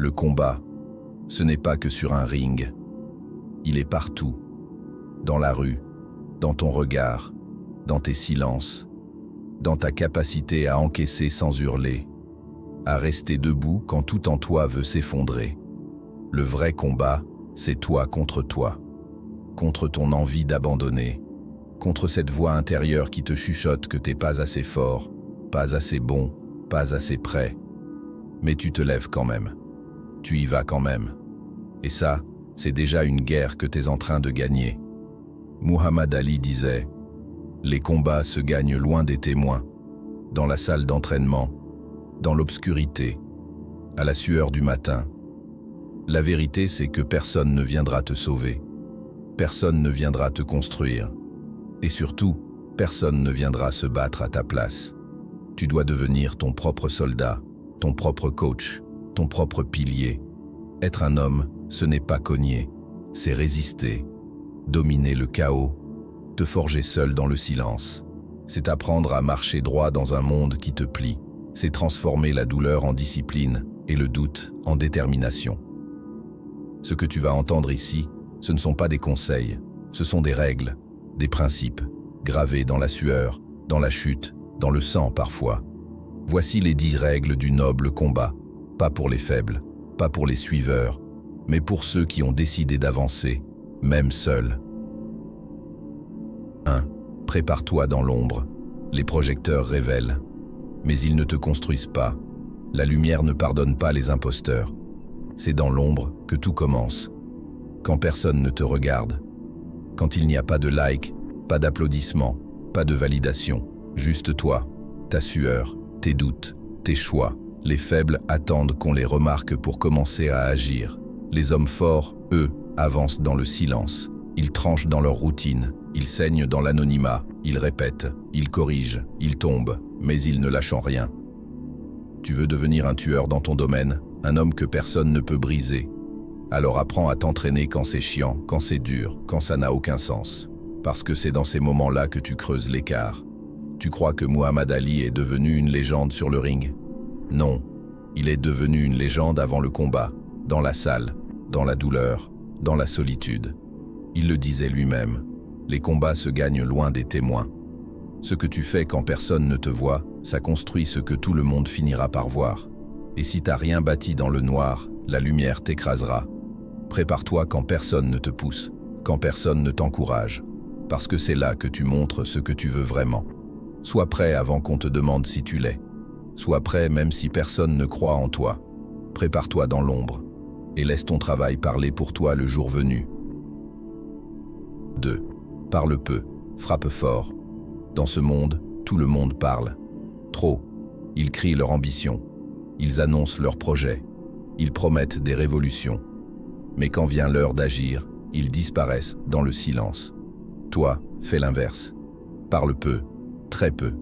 Le combat, ce n'est pas que sur un ring. Il est partout. Dans la rue, dans ton regard, dans tes silences, dans ta capacité à encaisser sans hurler, à rester debout quand tout en toi veut s'effondrer. Le vrai combat, c'est toi, contre ton envie d'abandonner, contre cette voix intérieure qui te chuchote que t'es pas assez fort, pas assez bon, pas assez prêt. Mais tu te lèves quand même. Tu y vas quand même. Et ça, c'est déjà une guerre que t'es en train de gagner. Muhammad Ali disait « Les combats se gagnent loin des témoins, dans la salle d'entraînement, dans l'obscurité, à la sueur du matin. La vérité, c'est que personne ne viendra te sauver. Personne ne viendra te construire. Et surtout, personne ne viendra se battre à ta place. Tu dois devenir ton propre soldat, ton propre coach, ton propre pilier. Être un homme, ce n'est pas cogner, c'est résister, dominer le chaos, te forger seul dans le silence. C'est apprendre à marcher droit dans un monde qui te plie. C'est transformer la douleur en discipline et le doute en détermination. Ce que tu vas entendre ici, ce ne sont pas des conseils, ce sont des règles, des principes, gravés dans la sueur, dans la chute, dans le sang parfois. Voici les 10 règles du noble combat, pas pour les faibles, pas pour les suiveurs, mais pour ceux qui ont décidé d'avancer, même seuls. 1. Prépare-toi dans l'ombre. Les projecteurs révèlent, mais ils ne te construisent pas. La lumière ne pardonne pas les imposteurs. C'est dans l'ombre que tout commence. Quand personne ne te regarde. Quand il n'y a pas de like, pas d'applaudissements, pas de validation. Juste toi, ta sueur, tes doutes, tes choix. Les faibles attendent qu'on les remarque pour commencer à agir. Les hommes forts, eux, avancent dans le silence. Ils tranchent dans leur routine. Ils saignent dans l'anonymat. Ils répètent, ils corrigent, ils tombent, mais ils ne lâchent rien. Tu veux devenir un tueur dans ton domaine, un homme que personne ne peut briser. Alors apprends à t'entraîner quand c'est chiant, quand c'est dur, quand ça n'a aucun sens. Parce que c'est dans ces moments-là que tu creuses l'écart. Tu crois que Muhammad Ali est devenu une légende sur le ring? Non, il est devenu une légende avant le combat, dans la salle, dans la douleur, dans la solitude. Il le disait lui-même, les combats se gagnent loin des témoins. Ce que tu fais quand personne ne te voit, ça construit ce que tout le monde finira par voir. Et si t'as rien bâti dans le noir, la lumière t'écrasera. Prépare-toi quand personne ne te pousse, quand personne ne t'encourage, parce que c'est là que tu montres ce que tu veux vraiment. Sois prêt avant qu'on te demande si tu l'es. Sois prêt même si personne ne croit en toi. Prépare-toi dans l'ombre, et laisse ton travail parler pour toi le jour venu. 2. Parle peu, frappe fort. Dans ce monde, tout le monde parle. Trop. Ils crient leur ambition. Ils annoncent leurs projets. Ils promettent des révolutions. Mais quand vient l'heure d'agir, ils disparaissent dans le silence. Toi, fais l'inverse. Parle peu, très peu.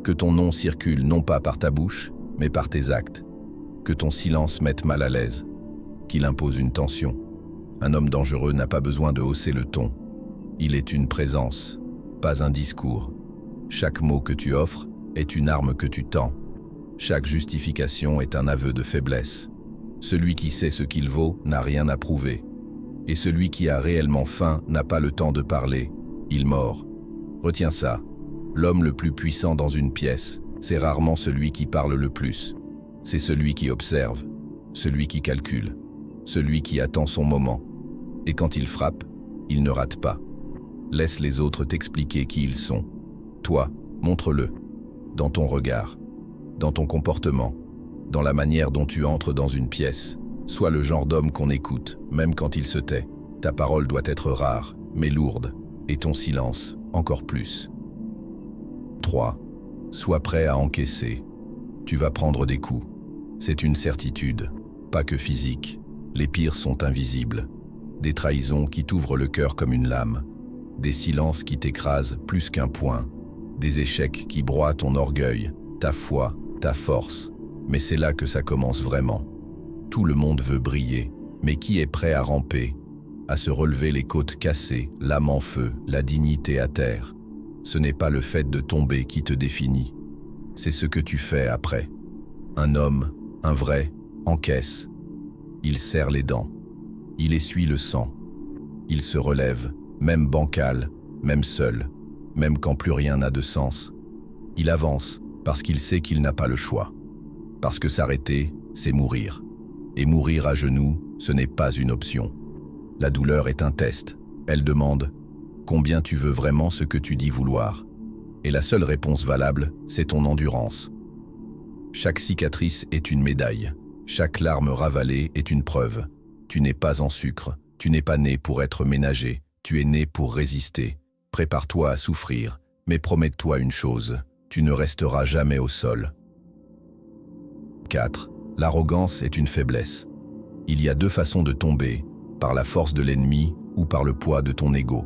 Que ton nom circule non pas par ta bouche, mais par tes actes. Que ton silence mette mal à l'aise. Qu'il impose une tension. Un homme dangereux n'a pas besoin de hausser le ton. Il est une présence, pas un discours. Chaque mot que tu offres est une arme que tu tends. Chaque justification est un aveu de faiblesse. Celui qui sait ce qu'il vaut n'a rien à prouver. Et celui qui a réellement faim n'a pas le temps de parler. Il mord. Retiens ça. L'homme le plus puissant dans une pièce, c'est rarement celui qui parle le plus. C'est celui qui observe, celui qui calcule, celui qui attend son moment. Et quand il frappe, il ne rate pas. Laisse les autres t'expliquer qui ils sont. Toi, montre-le. Dans ton regard, dans ton comportement, dans la manière dont tu entres dans une pièce. Sois le genre d'homme qu'on écoute, même quand il se tait. Ta parole doit être rare, mais lourde, et ton silence, encore plus. 3. Sois prêt à encaisser. Tu vas prendre des coups. C'est une certitude, pas que physique. Les pires sont invisibles. Des trahisons qui t'ouvrent le cœur comme une lame. Des silences qui t'écrasent plus qu'un poing. Des échecs qui broient ton orgueil, ta foi, ta force. Mais c'est là que ça commence vraiment. Tout le monde veut briller, mais qui est prêt à ramper, à se relever les côtes cassées, l'âme en feu, la dignité à terre? Ce n'est pas le fait de tomber qui te définit. C'est ce que tu fais après. Un homme, un vrai, encaisse. Il serre les dents. Il essuie le sang. Il se relève, même bancal, même seul, même quand plus rien n'a de sens. Il avance parce qu'il sait qu'il n'a pas le choix. Parce que s'arrêter, c'est mourir. Et mourir à genoux, ce n'est pas une option. La douleur est un test. Elle demande « Combien tu veux vraiment ce que tu dis vouloir ?» Et la seule réponse valable, c'est ton endurance. Chaque cicatrice est une médaille. Chaque larme ravalée est une preuve. Tu n'es pas en sucre. Tu n'es pas né pour être ménagé. Tu es né pour résister. Prépare-toi à souffrir, mais promets-toi une chose. Tu ne resteras jamais au sol. 4. L'arrogance est une faiblesse. Il y a deux façons de tomber, par la force de l'ennemi ou par le poids de ton ego.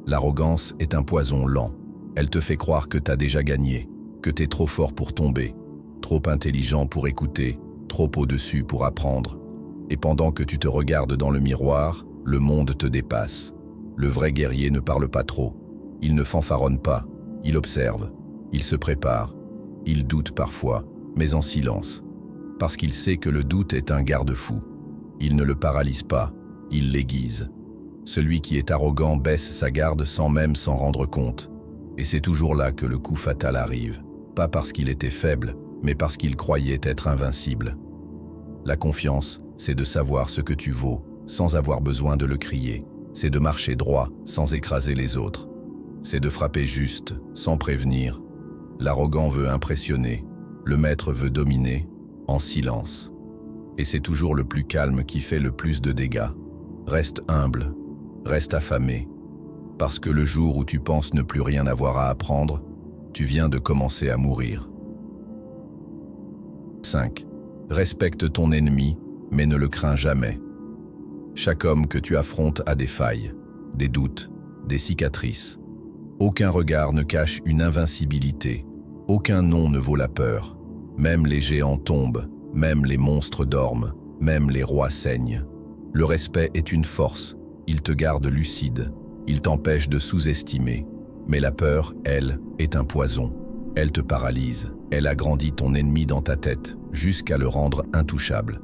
L'arrogance est un poison lent. Elle te fait croire que t'as déjà gagné, que t'es trop fort pour tomber, trop intelligent pour écouter, trop au-dessus pour apprendre. Et pendant que tu te regardes dans le miroir, le monde te dépasse. Le vrai guerrier ne parle pas trop. Il ne fanfaronne pas. Il observe. Il se prépare. Il doute parfois, mais en silence. Parce qu'il sait que le doute est un garde-fou. Il ne le paralyse pas. Il l'aiguise. Celui qui est arrogant baisse sa garde sans même s'en rendre compte. Et c'est toujours là que le coup fatal arrive. Pas parce qu'il était faible, mais parce qu'il croyait être invincible. La confiance, c'est de savoir ce que tu vaux, sans avoir besoin de le crier. C'est de marcher droit, sans écraser les autres. C'est de frapper juste, sans prévenir. L'arrogant veut impressionner, le maître veut dominer, en silence. Et c'est toujours le plus calme qui fait le plus de dégâts. Reste humble, reste affamé. Parce que le jour où tu penses ne plus rien avoir à apprendre, tu viens de commencer à mourir. 5. Respecte ton ennemi, mais ne le crains jamais. Chaque homme que tu affrontes a des failles, des doutes, des cicatrices. Aucun regard ne cache une invincibilité. Aucun nom ne vaut la peur. Même les géants tombent, même les monstres dorment, même les rois saignent. Le respect est une force, il te garde lucide, il t'empêche de sous-estimer. Mais la peur, elle, est un poison. Elle te paralyse, elle agrandit ton ennemi dans ta tête, jusqu'à le rendre intouchable.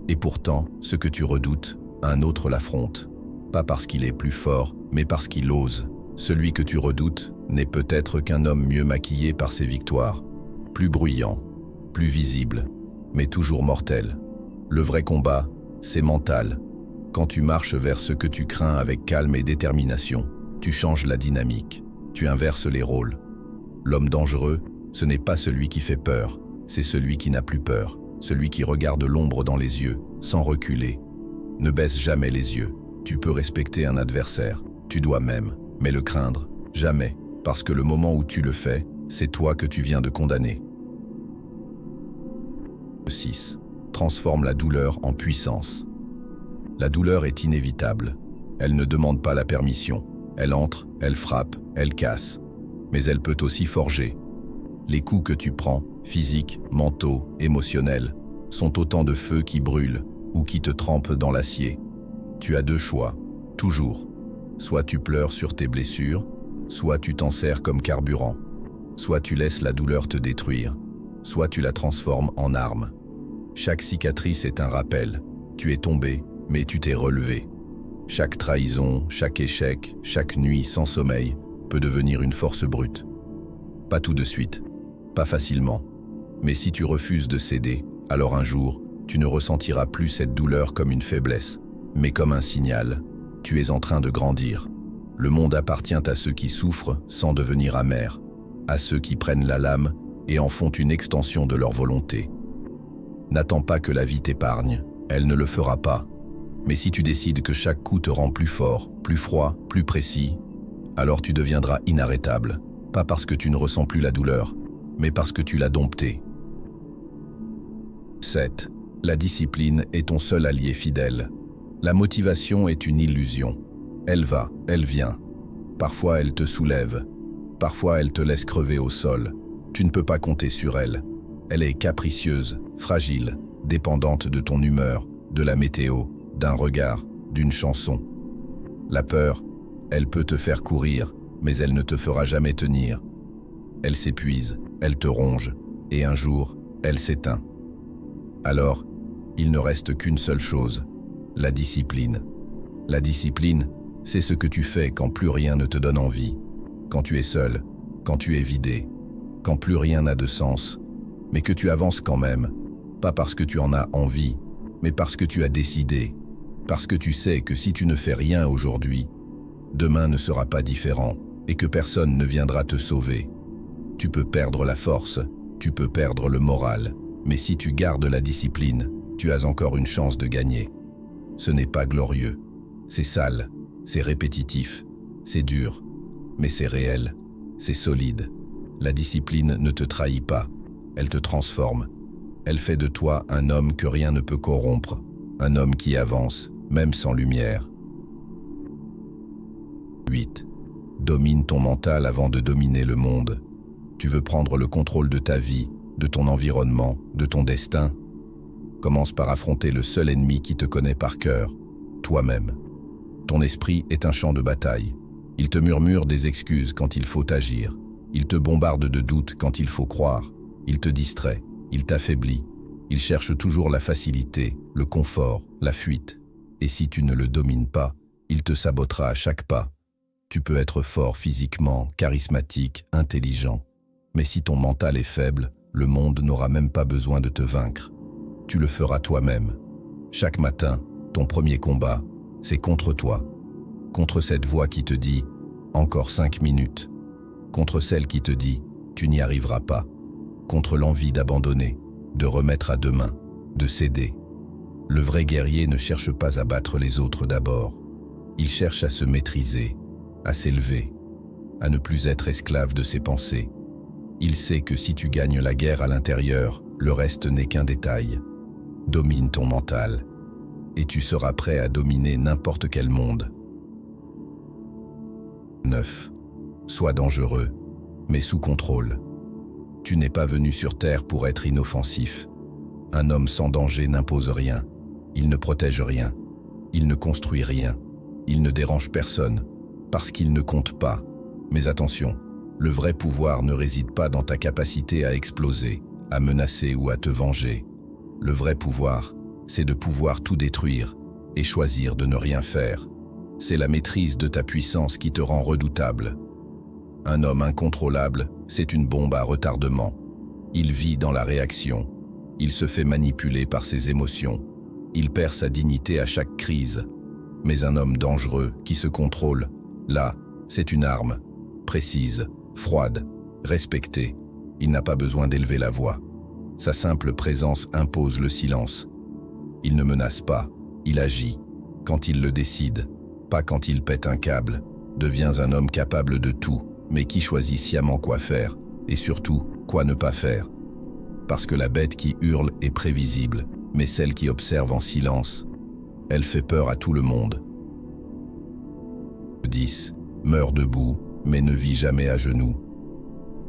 Et pourtant, ce que tu redoutes, un autre l'affronte. Pas parce qu'il est plus fort, mais parce qu'il ose. Celui que tu redoutes n'est peut-être qu'un homme mieux maquillé par ses victoires, plus bruyant, plus visible, mais toujours mortel. Le vrai combat, c'est mental. Quand tu marches vers ce que tu crains avec calme et détermination, tu changes la dynamique, tu inverses les rôles. L'homme dangereux, ce n'est pas celui qui fait peur, c'est celui qui n'a plus peur, celui qui regarde l'ombre dans les yeux, sans reculer. Ne baisse jamais les yeux, tu peux respecter un adversaire, tu dois même, mais le craindre, jamais, parce que le moment où tu le fais, c'est toi que tu viens de condamner. 6. Transforme la douleur en puissance. La douleur est inévitable. Elle ne demande pas la permission. Elle entre, elle frappe, elle casse. Mais elle peut aussi forger. Les coups que tu prends, physiques, mentaux, émotionnels, sont autant de feux qui brûlent ou qui te trempent dans l'acier. Tu as deux choix, toujours. Soit tu pleures sur tes blessures, soit tu t'en sers comme carburant. Soit tu laisses la douleur te détruire, soit tu la transformes en arme. Chaque cicatrice est un rappel. Tu es tombé, mais tu t'es relevé. Chaque trahison, chaque échec, chaque nuit sans sommeil peut devenir une force brute. Pas tout de suite, pas facilement. Mais si tu refuses de céder, alors un jour, tu ne ressentiras plus cette douleur comme une faiblesse, mais comme un signal. Tu es en train de grandir. Le monde appartient à ceux qui souffrent sans devenir amers, à ceux qui prennent la lame et en font une extension de leur volonté. N'attends pas que la vie t'épargne, elle ne le fera pas. Mais si tu décides que chaque coup te rend plus fort, plus froid, plus précis, alors tu deviendras inarrêtable, pas parce que tu ne ressens plus la douleur, mais parce que tu l'as domptée. 7. La discipline est ton seul allié fidèle. La motivation est une illusion. Elle va, elle vient. Parfois elle te soulève, parfois elle te laisse crever au sol. Tu ne peux pas compter sur elle. Elle est capricieuse, fragile, dépendante de ton humeur, de la météo, d'un regard, d'une chanson. La peur, elle peut te faire courir, mais elle ne te fera jamais tenir. Elle s'épuise, elle te ronge, et un jour, elle s'éteint. Alors, il ne reste qu'une seule chose, la discipline. La discipline, c'est ce que tu fais quand plus rien ne te donne envie, quand tu es seul, quand tu es vidé, quand plus rien n'a de sens, mais que tu avances quand même, pas parce que tu en as envie, mais parce que tu as décidé, parce que tu sais que si tu ne fais rien aujourd'hui, demain ne sera pas différent et que personne ne viendra te sauver. Tu peux perdre la force, tu peux perdre le moral, mais si tu gardes la discipline, tu as encore une chance de gagner. Ce n'est pas glorieux, c'est sale, c'est répétitif, c'est dur, mais c'est réel, c'est solide. La discipline ne te trahit pas, elle te transforme. Elle fait de toi un homme que rien ne peut corrompre, un homme qui avance, même sans lumière. 8. Domine ton mental avant de dominer le monde. Tu veux prendre le contrôle de ta vie, de ton environnement, de ton destin? Commence par affronter le seul ennemi qui te connaît par cœur, toi-même. Ton esprit est un champ de bataille. Il te murmure des excuses quand il faut agir. Il te bombarde de doutes quand il faut croire. Il te distrait, il t'affaiblit. Il cherche toujours la facilité, le confort, la fuite. Et si tu ne le domines pas, il te sabotera à chaque pas. Tu peux être fort physiquement, charismatique, intelligent. Mais si ton mental est faible, le monde n'aura même pas besoin de te vaincre. Tu le feras toi-même. Chaque matin, ton premier combat, c'est contre toi. Contre cette voix qui te dit « encore 5 minutes ». Contre celle qui te dit « tu n'y arriveras pas ». Contre l'envie d'abandonner, de remettre à demain, de céder. Le vrai guerrier ne cherche pas à battre les autres d'abord. Il cherche à se maîtriser, à s'élever, à ne plus être esclave de ses pensées. Il sait que si tu gagnes la guerre à l'intérieur, le reste n'est qu'un détail. Domine ton mental, et tu seras prêt à dominer n'importe quel monde. 9. Sois dangereux, mais sous contrôle. Tu n'es pas venu sur Terre pour être inoffensif. Un homme sans danger n'impose rien. Il ne protège rien. Il ne construit rien. Il ne dérange personne, parce qu'il ne compte pas. Mais attention, le vrai pouvoir ne réside pas dans ta capacité à exploser, à menacer ou à te venger. Le vrai pouvoir, c'est de pouvoir tout détruire et choisir de ne rien faire. C'est la maîtrise de ta puissance qui te rend redoutable. Un homme incontrôlable, c'est une bombe à retardement. Il vit dans la réaction. Il se fait manipuler par ses émotions. Il perd sa dignité à chaque crise. Mais un homme dangereux qui se contrôle, là, c'est une arme, précise, froide, respectée. Il n'a pas besoin d'élever la voix. Sa simple présence impose le silence. Il ne menace pas, il agit. Quand il le décide, pas quand il pète un câble. Deviens un homme capable de tout, mais qui choisit sciemment quoi faire, et surtout, quoi ne pas faire. Parce que la bête qui hurle est prévisible, mais celle qui observe en silence, elle fait peur à tout le monde. 10. Meurs debout, mais ne vis jamais à genoux.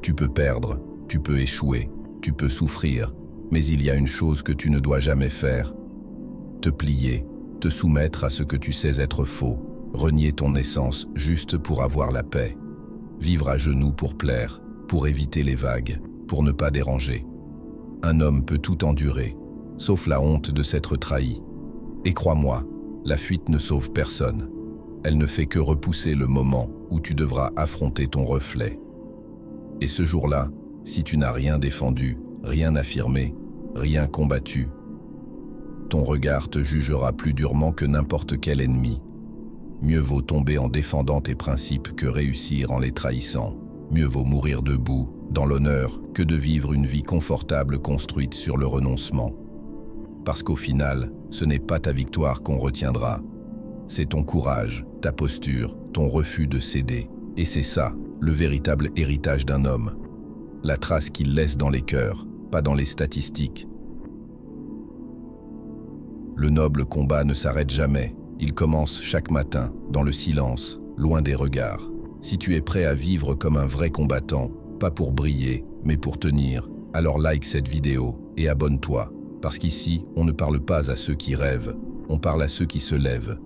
Tu peux perdre, tu peux échouer, tu peux souffrir, mais il y a une chose que tu ne dois jamais faire. Te plier, te soumettre à ce que tu sais être faux, renier ton essence juste pour avoir la paix. Vivre à genoux pour plaire, pour éviter les vagues, pour ne pas déranger. Un homme peut tout endurer, sauf la honte de s'être trahi. Et crois-moi, la fuite ne sauve personne. Elle ne fait que repousser le moment où tu devras affronter ton reflet. Et ce jour-là, si tu n'as rien défendu, rien affirmé, rien combattu, ton regard te jugera plus durement que n'importe quel ennemi. Mieux vaut tomber en défendant tes principes que réussir en les trahissant. Mieux vaut mourir debout, dans l'honneur, que de vivre une vie confortable construite sur le renoncement. Parce qu'au final, ce n'est pas ta victoire qu'on retiendra. C'est ton courage, ta posture, ton refus de céder. Et c'est ça, le véritable héritage d'un homme. La trace qu'il laisse dans les cœurs, pas dans les statistiques. Le noble combat ne s'arrête jamais. Il commence chaque matin, dans le silence, loin des regards. Si tu es prêt à vivre comme un vrai combattant, pas pour briller, mais pour tenir, alors like cette vidéo et abonne-toi. Parce qu'ici, on ne parle pas à ceux qui rêvent, on parle à ceux qui se lèvent.